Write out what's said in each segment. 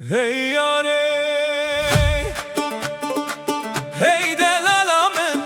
Hey yare, hey del alamen.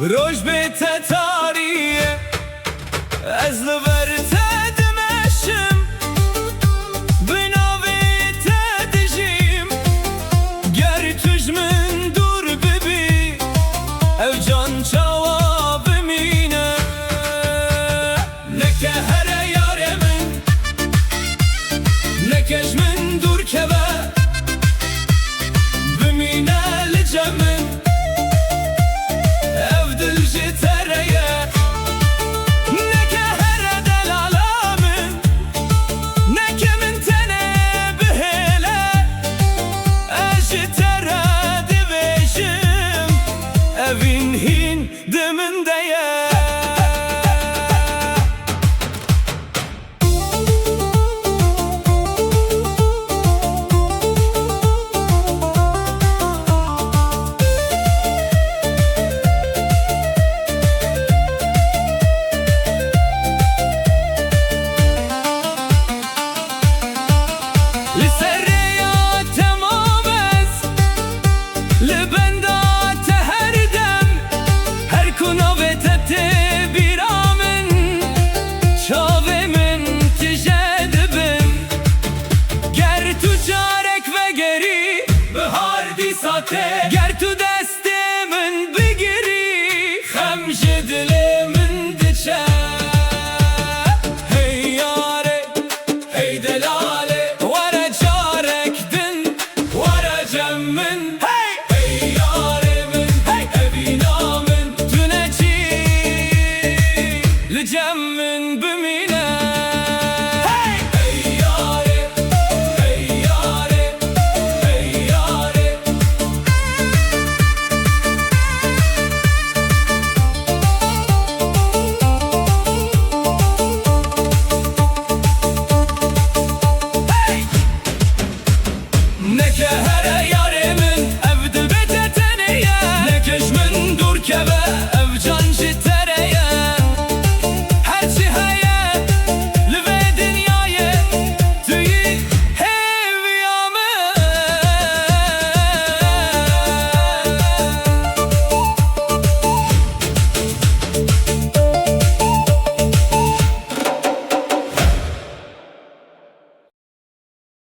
Roj bete tariye ez li ber te dimeşim binavê te dijîm ger tu ji min dûr bibî ev can çawa bimîne neke here yarê min neke ji min dûr keve bimîne li cem min evin hin dimindeye ger tu destê min bigirî xem ji dilê min diçe hey yare hey delale were carek din were cem min hey yare min evîna min tu ne çî li cem min bimîne